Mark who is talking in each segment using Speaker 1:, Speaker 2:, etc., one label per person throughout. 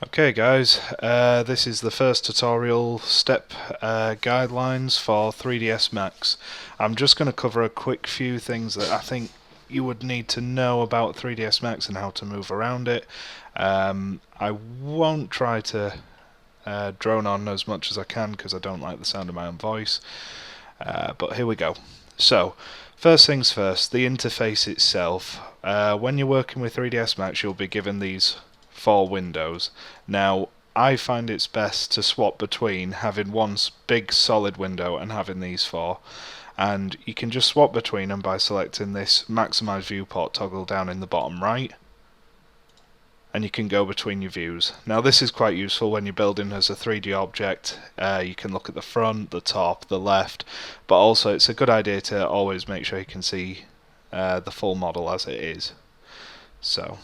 Speaker 1: Okay guys, this is the first tutorial step guidelines for 3ds Max. I'm just going to cover a quick few things that I think you would need to know about 3ds Max and how to move around it. I won't try to drone on as much as I can because I don't like the sound of my own voice, but here we go. So, first things first, the interface itself. When you're working with 3ds Max, you'll be given these four windows. Now, I find it's best to swap between having one big solid window and having these four. And you can just swap between them by selecting this maximize viewport toggle down in the bottom right. And you can go between your views. Now this is quite useful when you're building as a 3D object. You can look at the front, the top, the left, but also it's a good idea to always make sure you can see the full model as it is. So,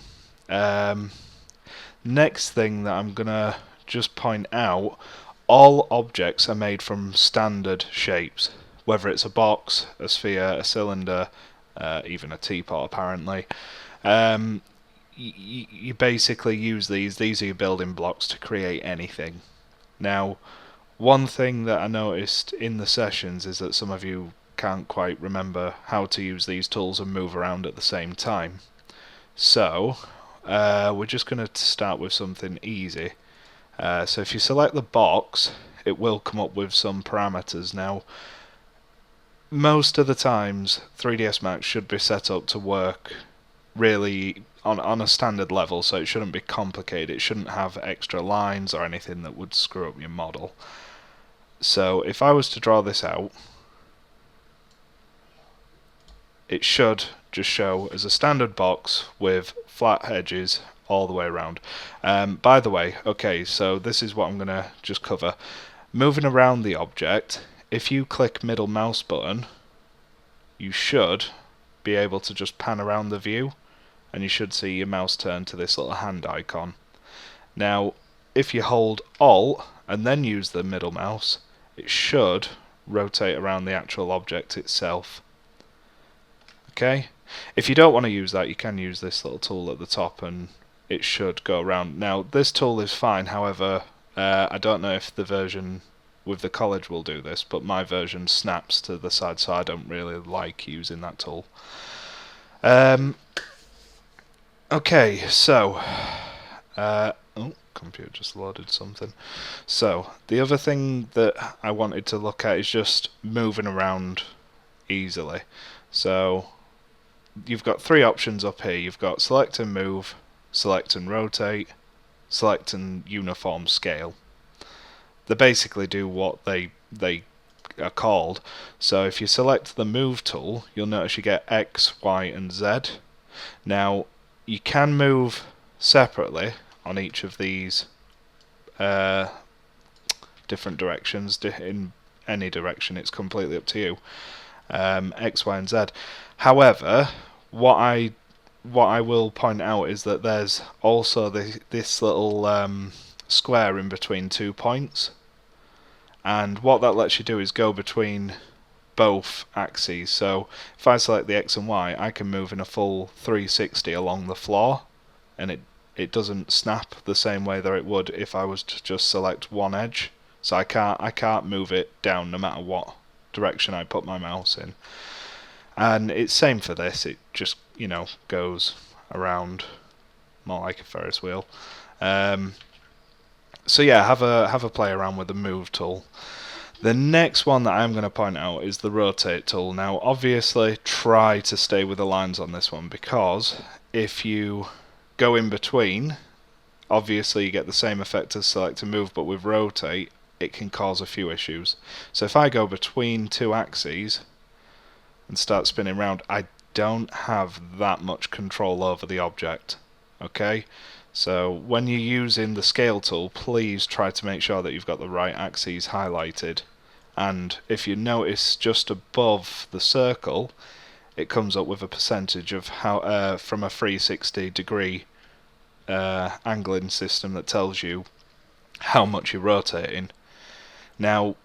Speaker 1: next thing that I'm gonna just point out, all objects are made from standard shapes, whether it's a box, a sphere, a cylinder, even a teapot apparently. You basically use these are your building blocks to create anything. Now, one thing that I noticed in the sessions is that some of you can't quite remember how to use these tools and move around at the same time. So, we're just going to start with something easy. So if you select the box, it will come up with some parameters. Now, most of the times 3ds Max should be set up to work really on a standard level, so it shouldn't be complicated. It shouldn't have extra lines or anything that would screw up your model. So if I was to draw this out, it should just show as a standard box with flat edges all the way around. By the way, okay, so this is what I'm going to just cover. Moving around the object, if you click middle mouse button, you should be able to just pan around the view, and you should see your mouse turn to this little hand icon. Now, if you hold Alt and then use the middle mouse, it should rotate around the actual object itself. Okay? If you don't want to use that, you can use this little tool at the top and it should go around. Now, this tool is fine, however, I don't know if the version with the college will do this, but my version snaps to the side, so I don't really like using that tool. Okay, so computer just loaded something. So the other thing that I wanted to look at is just moving around easily. So you've got three options up here. You've got select and move, select and rotate, select and uniform scale. They basically do what they are called. So if you select the move tool, you'll notice you get X, Y and Z. Now you can move separately on each of these different directions. In any direction, it's completely up to you. X, Y and Z. However, what I will point out is that there's also this little square in between 2 points, and what that lets you do is go between both axes. So if I select the X and Y, I can move in a full 360 along the floor, and it doesn't snap the same way that it would if I was to just select one edge. So I can't move it down no matter what direction I put my mouse in. And it's same for this. It just, goes around more like a Ferris wheel. So yeah, have a play around with the move tool. The next one that I'm going to point out is the rotate tool. Now obviously try to stay with the lines on this one, because if you go in between, obviously you get the same effect as select and move, but with rotate it can cause a few issues. So if I go between two axes and start spinning around, I don't have that much control over the object. Okay? So when you're using the scale tool, please try to make sure that you've got the right axes highlighted. And if you notice just above the circle, it comes up with a percentage of how from a 360-degree angling system that tells you how much you're rotating. Now,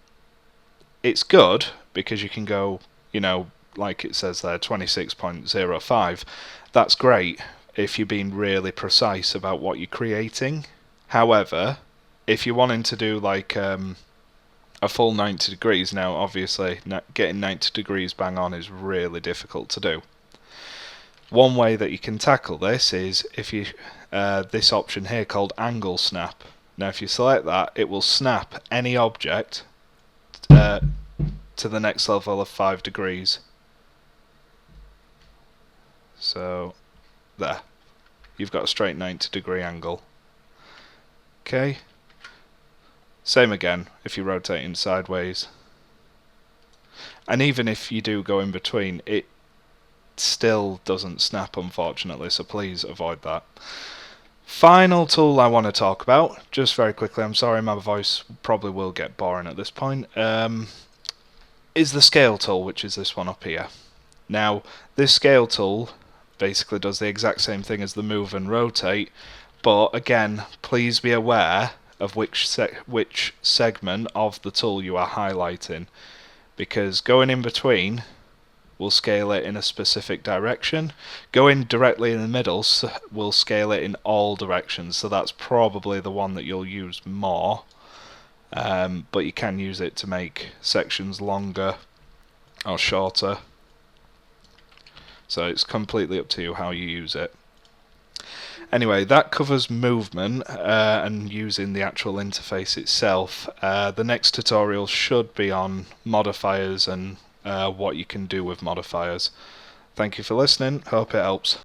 Speaker 1: it's good because you can go, like it says there, 26.05. That's great if you're being really precise about what you're creating. However, if you're wanting to do like a full 90 degrees, now obviously getting 90 degrees bang on is really difficult to do. One way that you can tackle this is if you this option here called angle snap. Now if you select that, it will snap any object to the next level of 5 degrees. So there, you've got a straight 90 degree angle. Okay, same again if you're rotating sideways, and even if you do go in between, it still doesn't snap, unfortunately, so please avoid that. Final tool I want to talk about, just very quickly, I'm sorry my voice probably will get boring at this point, is the scale tool, which is this one up here. Now, this scale tool basically does the exact same thing as the move and rotate, but again, please be aware of which segment of the tool you are highlighting, because going in between will scale it in a specific direction. Going directly in the middle will scale it in all directions, so that's probably the one that you'll use more, but you can use it to make sections longer or shorter, so it's completely up to you how you use it. Anyway, that covers movement and using the actual interface itself. The next tutorial should be on modifiers and what you can do with modifiers. Thank you for listening, hope it helps.